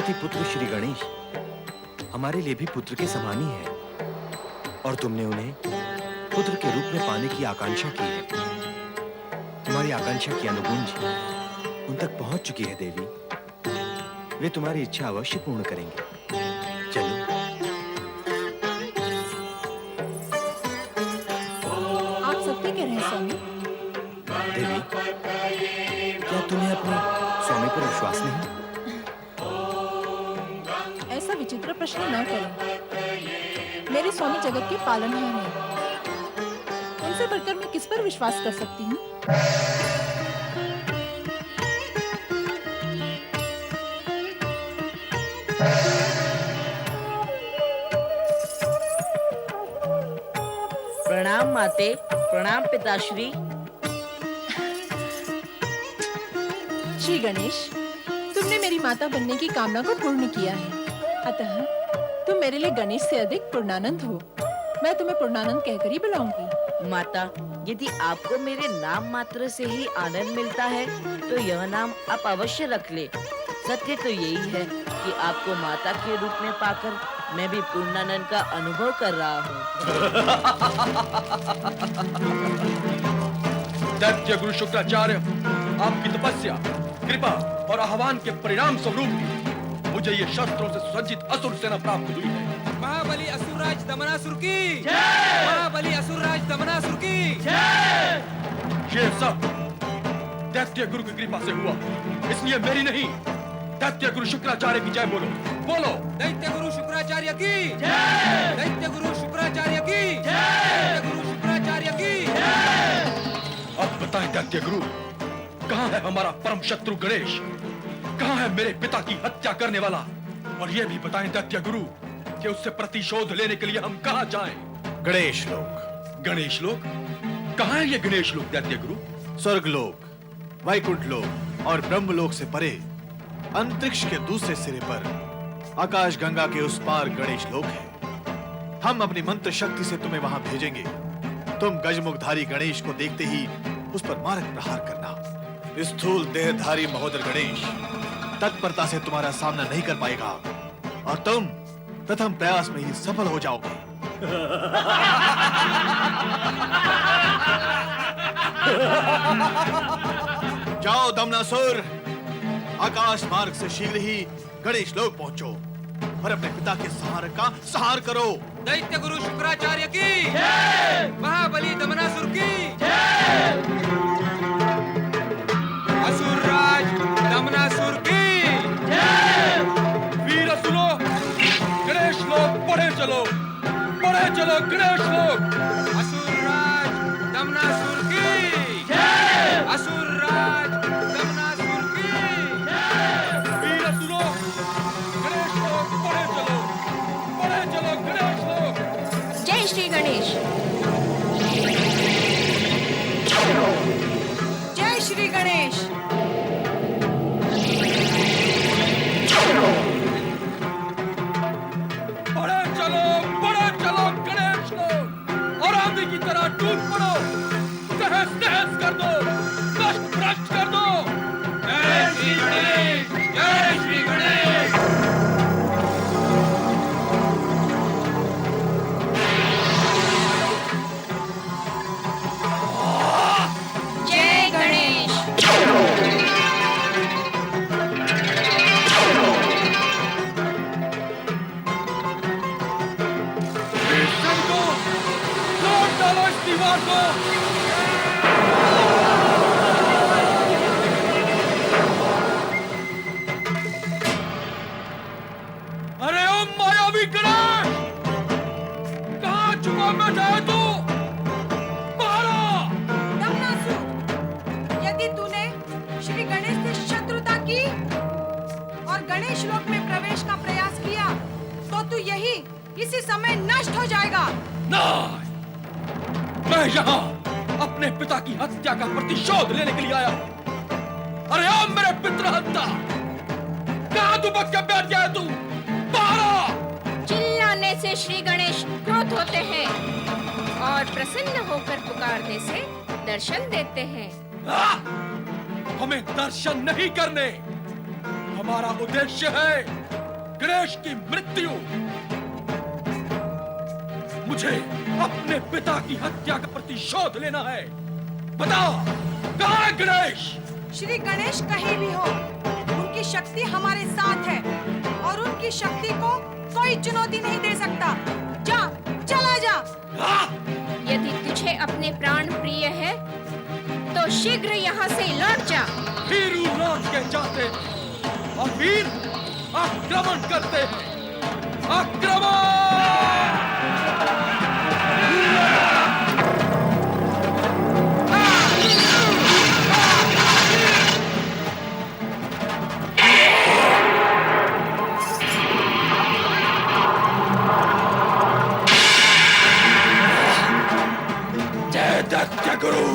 पार्वती पुत्र श्री गणेश हमारे लिए भी पुत्र के समान ही है, और तुमने उन्हें पुत्र के रूप में पाने की आकांक्षा की है। तुम्हारी आकांक्षा की अनुगुंज उन तक पहुंच चुकी है देवी। वे तुम्हारी इच्छा अवश्य पूर्ण करेंगे। चलो। आप सत्य कह रहे हैं स्वामी। देवी, क्या तुम्हें अपने स्वामी पर विश्वास नहीं? ऐसा विचित्र प्रश्न न करें। मेरे स्वामी जगत के पालनहार हैं। उनसे बढ़कर मैं किस पर विश्वास कर सकती हूँ? प्रणाम माते, प्रणाम पिताश्री। श्री गणेश, तुमने मेरी माता बनने की कामना को पूर्ण किया है, अतः तुम मेरे लिए गणेश से अधिक पूर्णानंद हो। मैं तुम्हें पूर्णानंद कहकर ही बुलाऊंगी। माता, यदि आपको मेरे नाम मात्र से ही आनंद मिलता है तो यह नाम आप अवश्य रख ले। सत्य तो यही है कि आपको माता के रूप में पाकर मैं भी पूर्णानंद का अनुभव कर रहा हूँ। दैत्य गुरु शुक्राचार्य, आपकी तपस्या, कृपा और आह्वान के परिणाम स्वरूप मुझे ये शस्त्रों से सुसज्जित असुर सेना प्राप्त हुई है। महाबली असुरराज दमनासुर की जय! महाबली असुरराज दमनासुर की जय! ये सब दैत्य गुरु की कृपा से हुआ, इसलिए मेरी नहीं, दैत्य गुरु शुक्राचार्य की जय बोलो। बोलो, दैत्य गुरु शुक्राचार्य की जय! दैत्य गुरु शुक्राचार्य की जय! दैत्य गुरु शुक्राचार्य की जय! अब बताएं दैत्य गुरु, कहाँ है हमारा परम शत्रु गणेश? कहाँ है मेरे पिता की हत्या करने वाला? और ये भी बताएं दैत्य गुरु कि उससे प्रतिशोध लेने के लिए हम कहाँ जाएं? गणेश लोक। गणेश लोक? कहाँ है ये गणेश लोक दैत्य गुरु? स्वर्ग लोक, वैकुंठ लोक और ब्रह्म लोक से परे अंतरिक्ष के दूसरे सिरे पर आकाश गंगा के उस पार गणेश लोक है। हम अपनी मंत्र शक्ति से तुम्हें वहां भेजेंगे। तुम गजमुखधारी गणेश को देखते ही उस पर मारक प्रहार करना। स्थूल देहधारी महोदर गणेश तत्परता से तुम्हारा सामना नहीं कर पाएगा और तुम प्रथम प्रयास में ही सफल हो जाओगे। जाओ दमनासुर, आकाश मार्ग से शीघ्र ही गणेश लोक पहुंचो और अपने पिता के संहारक का संहार करो। दैत्य गुरु शुक्राचार्य की जय! महाबली दमनासुर की जय! असुरराज दमनासुर की जय! वीर असुरो, गणेश लोक बढ़े चलो गणेश लोक। असुरराज दमनासुर की जय! असुरराज दमनासुर की जय! वीर असुरो, गणेश लोक बढ़े चलो गणेश लोक। जय श्री गणेश। जय श्री गणेश। बढ़े चलो गणेश लोक और आंधी की तरह टूट पड़ो, तहस नहस कर दो, नष्ट भ्रष्ट कर दो। जय श्री गणेश! जय श्री गणेश! जय गणेश। को तोड़ डालो इस दीवार को। अरे ओ मायावी गणेश, कहाँ छुपा बैठा है तू? बाहर आ! दमनासुर, यदि तूने श्री गणेश से शत्रुता की और गणेश लोक में प्रवेश का प्रयास किया तो तू यही इसी समय नष्ट हो जाएगा। नहीं, मैं यहाँ अपने पिता की हत्या का प्रतिशोध लेने के लिए आया हूँ। अरे ओ मेरे पितृहत्या, कहाँ तू बच के बैठ गया है तू? बाहर आ! चिल्लाने से श्री गणेश क्रोध होते हैं और प्रसन्न होकर पुकारने से दर्शन देते हैं। हमें दर्शन नहीं करने, हमारा उद्देश्य है गणेश की मृत्यु। मुझे अपने पिता की हत्या का प्रतिशोध लेना है। बताओ, कहाँ है गणेश? श्री गणेश कहीं भी हो, उनकी शक्ति हमारे साथ है और उनकी शक्ति को कोई चुनौती नहीं दे सकता। जा, चला जा। हाँ? यदि तुझे अपने प्राण प्रिय है तो शीघ्र यहाँ से लौट जा। वीरू लौट के जाते हैं और वीर आक्रमण करते हैं। आक्रमण! जय दैत्य गुरु।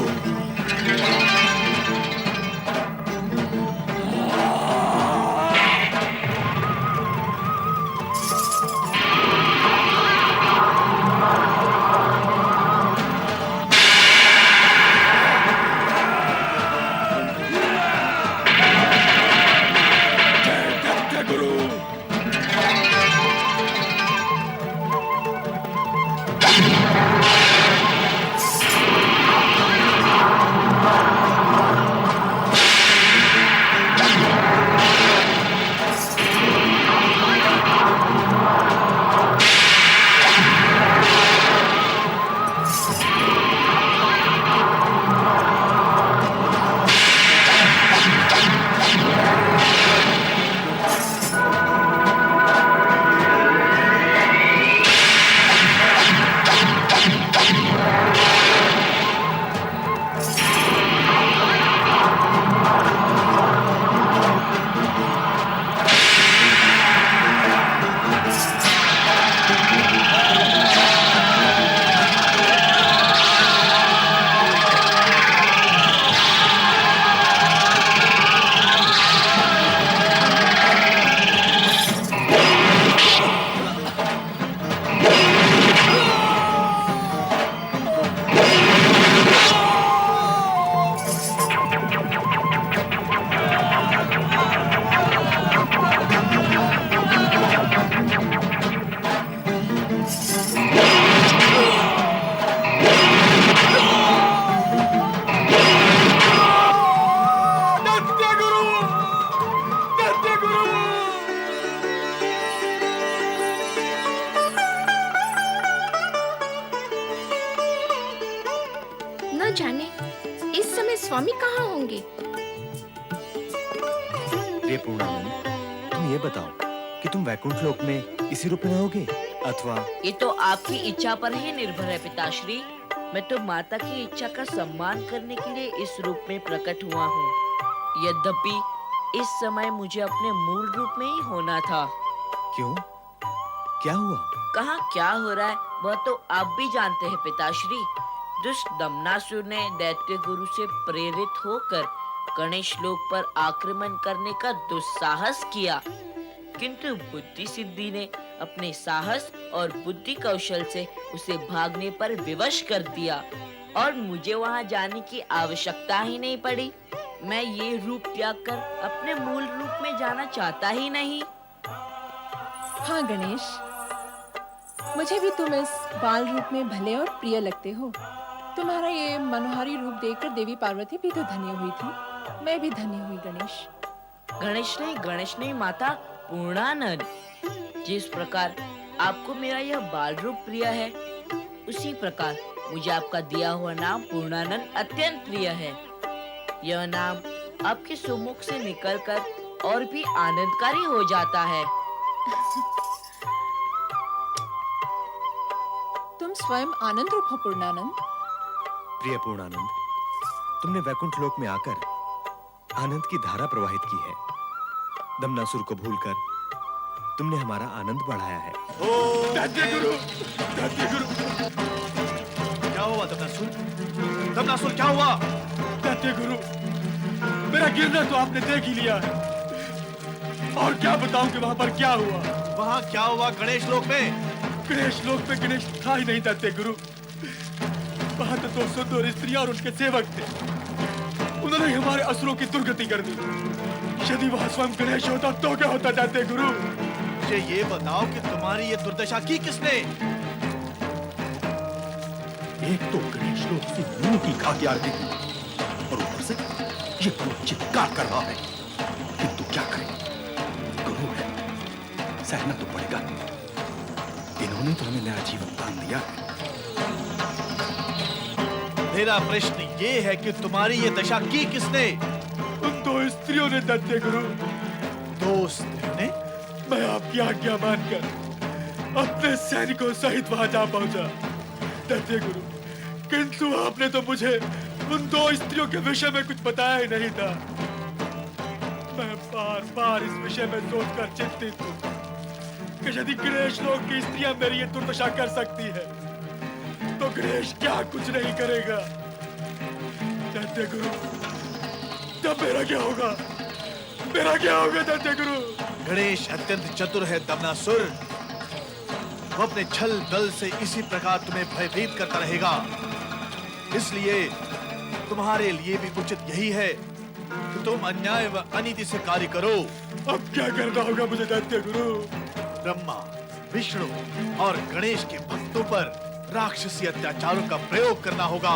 न जाने इस समय स्वामी कहाँ होंगे। प्रिय पूर्णानंद, तुम ये बताओ कि तुम वैकुंठ लोक में इसी रूप में रहोगे अथवा? ये तो आपकी इच्छा पर ही निर्भर है पिताश्री। मैं तो माता की इच्छा का सम्मान करने के लिए इस रूप में प्रकट हुआ हूँ। यद्यपि इस समय मुझे अपने मूल रूप में ही होना था। क्यों? क्या हुआ? कहाँ क्या हो रहा है वह तो आप भी जानते हैं पिताश्री। दुष्ट दमनासुर ने दैत्य गुरु से प्रेरित होकर गणेश लोक पर आक्रमण करने का दुस्साहस किया, किंतु बुद्धि सिद्धि ने अपने साहस और बुद्धि कौशल से उसे भागने पर विवश कर दिया और मुझे वहां जाने की आवश्यकता ही नहीं पड़ी। मैं ये रूप त्याग कर अपने मूल रूप में जाना चाहता ही नहीं। हाँ गणेश, मुझे भी तुम इस बाल रूप में भले और प्रिय लगते हो। तुम्हारा ये मनोहारी रूप देखकर देवी पार्वती भी तो धन्य हुई थी। मैं भी धन्य हुई गणेश। गणेश नहीं माता पूर्णानंद। जिस प्रकार आपको मेरा यह बाल रूप प्रिय है, उसी प्रकार मुझे आपका दिया हुआ नाम पूर्णानंद अत्यंत प्रिय है। यह नाम आपके सुमुख से निकलकर और भी आनंदकारी हो जाता है। तुम स्वयं आनंद रूप हो पूर्णानंद। प्रिय पूर्णानंद, तुमने वैकुंठ लोक में आकर आनंद की धारा प्रवाहित की है। दमनासुर को भूलकर तुमने हमारा आनंद बढ़ाया है। दैत्य गुरु, क्या हुआ दमनासुर? दमनासुर क्या हुआ? दैत्य गुरु, मेरा गिरना तो आपने देख ही लिया है। और क्या बताऊं कि वहां पर क्या हुआ? वहाँ क्या हुआ गणेश लोक में? गणेश लोक में गणेश था ही नहीं दैत्य गुरु। वहां तो 2 सुंदर स्त्रियां और उनके सेवक थे। उन्होंने हमारे असुरों की दुर्गति कर दी। यदि वह स्वयं गणेश होता तो क्या होता दैत्य गुरु? मुझे ये बताओ कि तुम्हारी ये दुर्दशा की किसने? एक तो गणेश लोग से मुंह की खा के आरती की और ऊपर से ये क्रोध चित्कार कर रहा है। किंतु क्या करें, गुरु है, सहना तो पड़ेगा। इन्होंने तो हमें नया जीवन दान दिया है। मेरा प्रश्न ये है कि तुम्हारी ये दशा की किसने? उन दो स्त्रियों ने दैत्य गुरु। दो स्त्रियों ने? मैं आपकी आज्ञा मानकर अपने सैनिकों सहित वहां जा पहुंचा दैत्य गुरु, किंतु आपने तो मुझे उन दो स्त्रियों के विषय में कुछ बताया ही नहीं था। मैं बार बार इस विषय में सोचकर चिंतित हूँ कि यदि गणेश लोक की स्त्रियां मेरी ये दुर्दशा कर सकती है तो गणेश क्या कुछ नहीं करेगा। दैत्य गुरु, तब मेरा क्या होगा? मेरा क्या होगा दैत्य गुरु? गणेश अत्यंत चतुर है दमनासुर। वो अपने छल बल से इसी प्रकार तुम्हें भयभीत करता रहेगा। इसलिए तुम्हारे लिए भी उचित यही है कि तुम अन्याय व अनीति से कार्य करो। अब क्या करना होगा मुझे दैत्य गुरु? ब्रह्मा, विष्णु और गणेश के भक्तों पर राक्षसी अत्याचारों का प्रयोग करना होगा।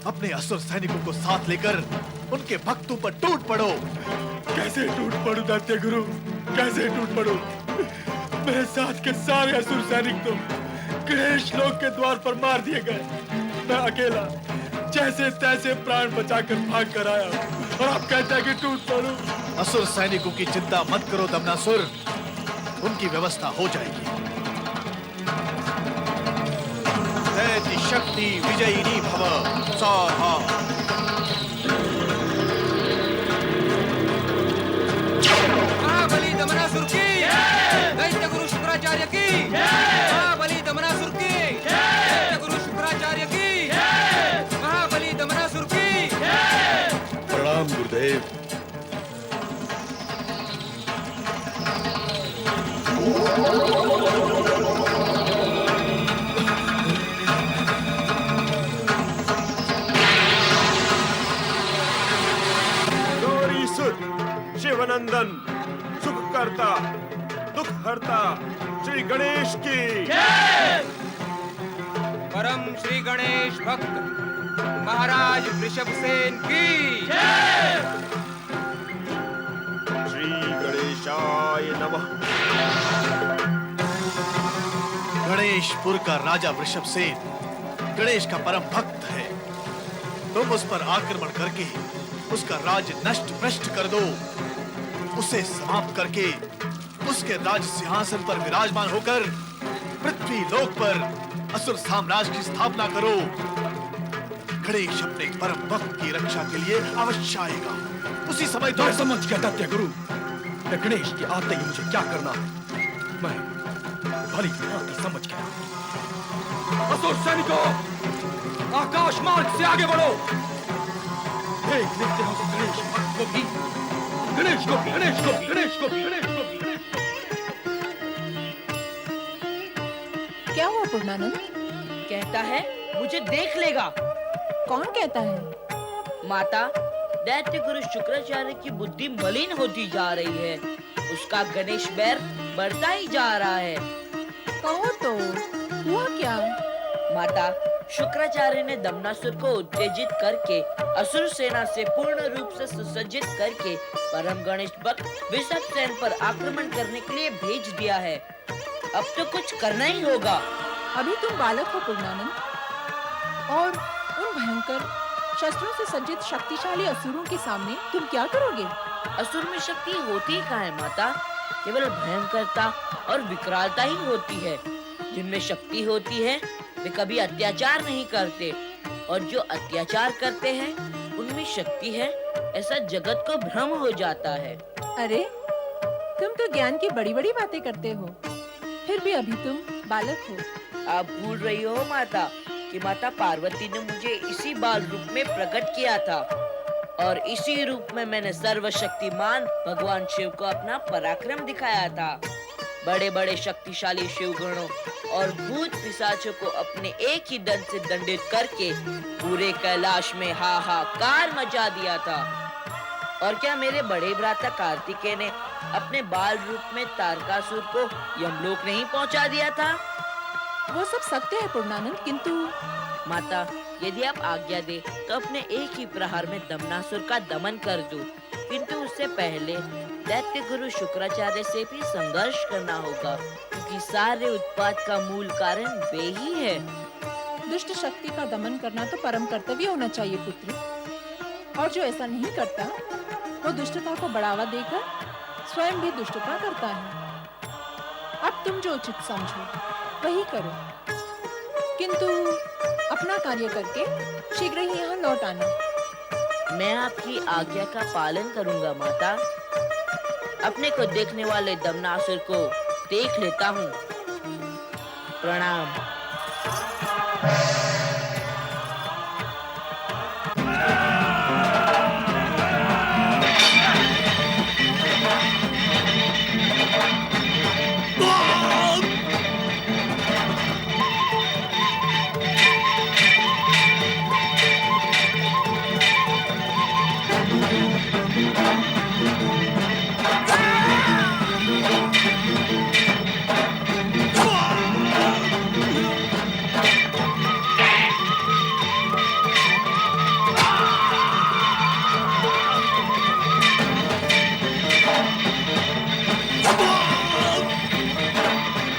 अपने असुर सैनिकों को साथ लेकर उनके भक्तों पर टूट पड़ो। कैसे टूट पड़ूं दैत्य गुरु? कैसे टूट पड़ूं? मेरे साथ के सारे असुर सैनिक तो गणेश लोक के द्वार पर मार दिए गए। मैं अकेला जैसे तैसे प्राण बचाकर भाग कर आया और आप कहते हैं कि टूट पड़ूं। असुर सैनिकों की चिंता मत करो दमनासुर, उनकी व्यवस्था हो जाएगी। दैत्य शक्ति विजयिनी भव स्वाहा। महाबली दमनासुर की, दैत्य गुरु शुक्राचार्य की, महाबली दमनासुर की, दैत्य गुरु शुक्राचार्य की, महाबली दमनासुर की। प्रणाम गुरुदेव। गौरी सुत शिवनंदन सुख करता दुख हरता श्री गणेश की परम श्री गणेश भक्त महाराज वृषभसेन की। श्री गणेशाय नमः। गणेशपुर का राजा वृषभसेन गणेश का परम भक्त है। तुम उस पर आक्रमण करके उसका राज्य नष्ट भ्रष्ट कर दो। उसे समाप्त करके उसके राज सिंहासन पर विराजमान होकर पृथ्वी लोक पर असुर साम्राज्य की स्थापना करो। गणेश अपने परम भक्त की रक्षा के लिए अवश्य आएगा। उसी समय तो मैं समझ गया दैत्य गुरु, मैं गणेश के आते ही मुझे क्या करना है मैं भली भांति समझ गया। असुर सैनिकों, आकाश मार्ग से आगे बढ़ो। देख लेते हो गणेश भक्त को भी, गणेश को भी, गणेश को भी, गणेश को भी, गणेश को भी, गणेश को भी। क्या हुआ पूर्णानंद? कहता है मुझे देख लेगा। कौन कहता है? माता, दैत्य गुरु शुक्राचार्य की बुद्धि मलिन होती जा रही है। उसका गणेश बैर बढ़ता ही जा रहा है। कहो तो, हुआ क्या? माता, शुक्राचार्य ने दमनासुर को उत्तेजित करके असुर सेना से पूर्ण रूप से सुसज्जित करके परम गणेश भक्त वृषभसेन पर आक्रमण करने के लिए भेज दिया है। अब तो कुछ करना ही होगा। अभी तुम बालक हो पूर्णानंद, और उन भयंकर शस्त्रों से सज्जित शक्तिशाली असुरों के सामने तुम क्या करोगे? असुर में शक्ति होती कहाँ है माता? केवल भयंकरता और विकरालता ही होती है। जिनमें शक्ति होती है वे कभी अत्याचार नहीं करते, और जो अत्याचार करते हैं उनमें शक्ति है, ऐसा जगत को भ्रम हो जाता है। अरे, तुम तो ज्ञान की बड़ी बड़ी बातें करते हो, फिर भी अभी तुम बालक हो। आप भूल रही हो माता कि माता पार्वती ने मुझे इसी बाल रूप में प्रकट किया था, और इसी रूप में मैंने सर्वशक्तिमान भगवान शिव को अपना पराक्रम दिखाया था। बड़े बड़े शक्तिशाली शिवगणों और भूत पिशाचों को अपने एक ही दंड से दंडित करके पूरे कैलाश में हाहाकार मचा दिया था। और क्या मेरे बड़े भ्राता कार्तिकेय ने अपने बाल रूप में तारकासुर को यमलोक नहीं पहुंचा दिया था? वो सब सत्य है पूर्णानंद, किंतु माता, यदि आप आज्ञा दे तो अपने एक ही प्रहार में दमनासुर का दमन कर दूं, किंतु उससे पहले दैत्य गुरु शुक्राचार्य से भी संघर्ष करना होगा, क्योंकि सारे उत्पात का मूल कारण वे ही है। दुष्ट शक्ति का दमन करना तो परम कर्तव्य होना चाहिए पुत्र, और जो ऐसा नहीं करता वो दुष्टता को बढ़ावा देकर स्वयं भी दुष्टता करता है। अब तुम जो उचित समझो वही करो, किंतु अपना कार्य करके शीघ्र ही यहाँ लौट आना। मैं आपकी आज्ञा का पालन करूंगा माता। अपने को देखने वाले दमनासुर को देख लेता हूँ। प्रणाम।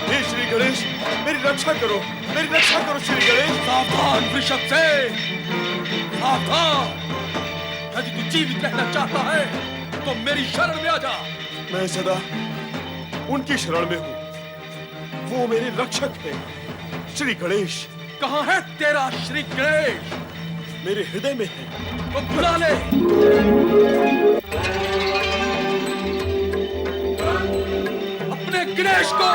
हे श्री गणेश, मेरी रक्षा करो, मेरी रक्षा करो श्री गणेश। सावधान वृषभ सेन, सावधान। यदि तू जीवित रहना चाहता है तो मेरी शरण में आ जा। मैं सदा उनकी शरण में हूँ, वो मेरे रक्षक हैं। श्री गणेश कहाँ है तेरा श्री गणेश? मेरे हृदय में है। तो बुला ले। अपने गणेश को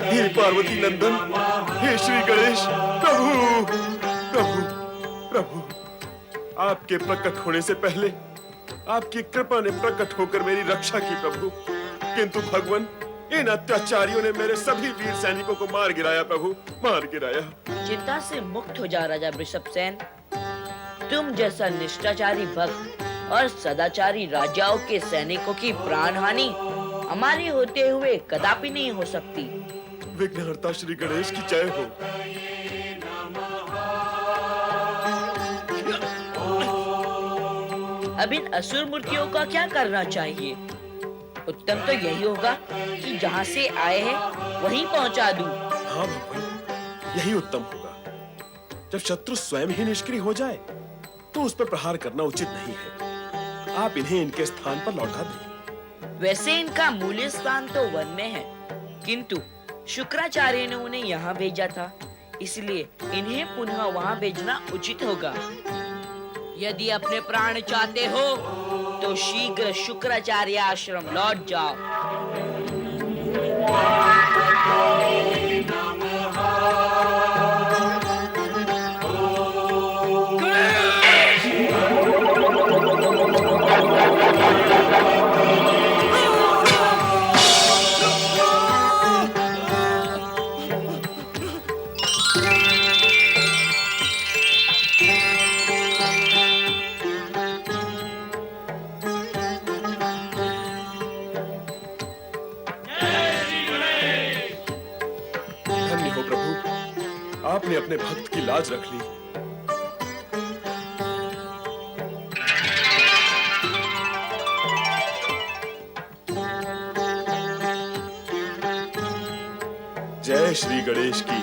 हे पार्वती नंदन, हे श्री गणेश, प्रभु प्रभु प्रभु, आपके प्रकट होने से पहले आपकी कृपा ने प्रकट होकर मेरी रक्षा की प्रभु, किंतु भगवान इन अत्याचारियों ने मेरे सभी वीर सैनिकों को मार गिराया प्रभु, मार गिराया। चिंता से मुक्त हो जा राजा वृषभ सेन। तुम जैसा निष्ठाचारी भक्त और सदाचारी राजाओं के सैनिकों की प्राण हानि हमारे होते हुए कदापि नहीं हो सकती। विघ्नहर्ता श्री गणेश की जय हो। अब इन असुर मूर्तियों का क्या करना चाहिए? उत्तम तो यही होगा कि जहाँ से आए हैं वहीं पहुँचा दूं। हाँ भगवान, यही उत्तम होगा। जब शत्रु स्वयं ही निष्क्रिय हो जाए तो उस पर प्रहार करना उचित नहीं है। आप इन्हें इनके स्थान पर लौटा दें। वैसे इनका मूल स्थान तो वन में है, किंतु शुक्राचार्य ने उन्हें यहाँ भेजा था, इसलिए इन्हें पुनः वहाँ भेजना उचित होगा। यदि अपने प्राण चाहते हो तो शीघ्र शुक्राचार्य आश्रम लौट जाओ। धन्य हो प्रभु, आपने अपने भक्त की लाज रख ली। जय श्री गणेश की।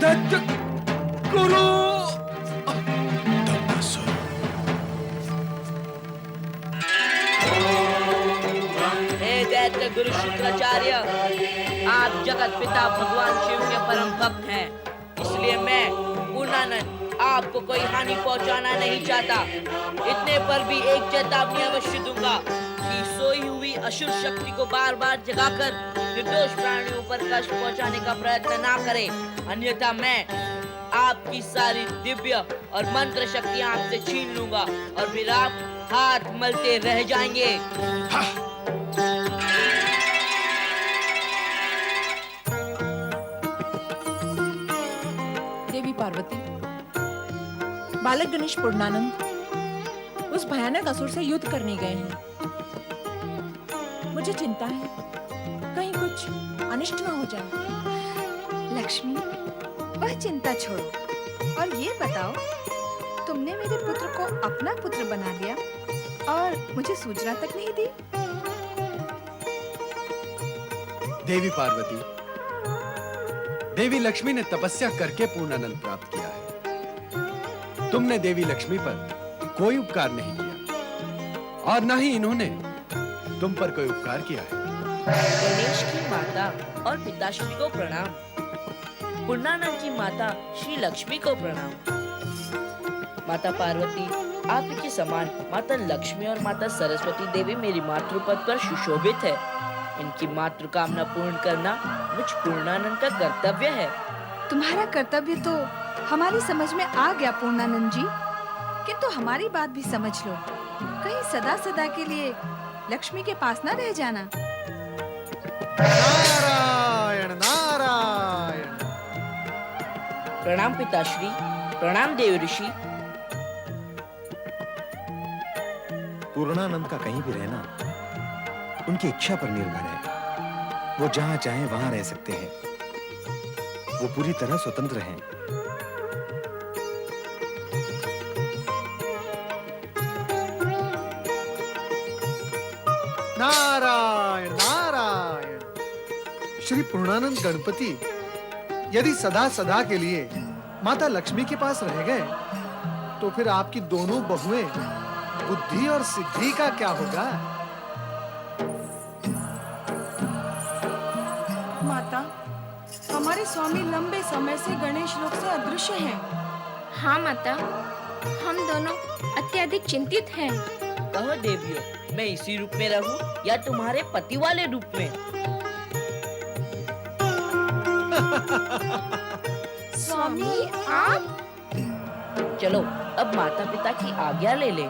दैत्य गुरु। हे दैत्य गुरु शुक्राचार्य, आप जगत पिता भगवान शिव के परम भक्त हैं, इसलिए मैं पूर्णानंद आपको कोई हानि पहुंचाना नहीं चाहता। इतने पर भी एक चेतावनी अवश्य दूंगा कि सोई हुई असुर शक्ति को बार बार जगाकर निर्दोष प्राणियों पर कष्ट पहुंचाने का प्रयत्न ना करें, अन्यथा मैं आपकी सारी दिव्य और मंत्र शक्तियां आपसे छीन लूंगा और फिर आप हाथ मलते रह जाएंगे। देवी पार्वती, बालक गणेश पूर्णानंद उस भयानक असुर से युद्ध करने गए हैं। मुझे चिंता है कहीं कुछ अनिष्ट ना हो जाए। लक्ष्मी, वह चिंता छोड़ो और ये बताओ, तुमने मेरे पुत्र को अपना पुत्र बना लिया और मुझे सूचना तक नहीं दी। देवी पार्वती, देवी लक्ष्मी ने तपस्या करके पूर्णानंद प्राप्त किया है। तुमने देवी लक्ष्मी पर कोई उपकार नहीं किया और न ही इन्होंने तुम पर कोई उपकार किया है। गणेश की माता और पिताश्री को प्रणाम। पूर्णानंद की माता श्री लक्ष्मी को प्रणाम। माता पार्वती, आपके समान माता लक्ष्मी और माता सरस्वती देवी मेरी मातृपद पर सुशोभित है। इनकी मातृकामना पूर्ण करना मुझ पूर्णानंद का कर्तव्य है। तुम्हारा कर्तव्य तो हमारी समझ में आ गया पूर्णानंद जी, किंतु हमारी बात भी समझ लो, कहीं सदा सदा के लिए लक्ष्मी के पास ना रह जाना। नारायण नारायण। प्रणाम पिताश्री, प्रणाम देव ऋषि। पूर्णानंद का कहीं भी रहना उनकी इच्छा पर निर्भर है। वो जहां चाहें वहां रह सकते हैं। वो पूरी तरह स्वतंत्र हैं। नारायण नारायण। श्री पूर्णानंद गणपति यदि सदा सदा के लिए माता लक्ष्मी के पास रह गए तो फिर आपकी दोनों बहुएं बुद्धि और सिद्धि का क्या होगा? माता, हमारे स्वामी लंबे समय से गणेश लोक से अदृश्य हैं। हाँ माता, हम दोनों अत्यधिक चिंतित हैं। कहो देवियों, मैं इसी रूप में रहूं या तुम्हारे पति वाले रूप में? स्वामी आप? चलो अब माता पिता की आज्ञा ले लें।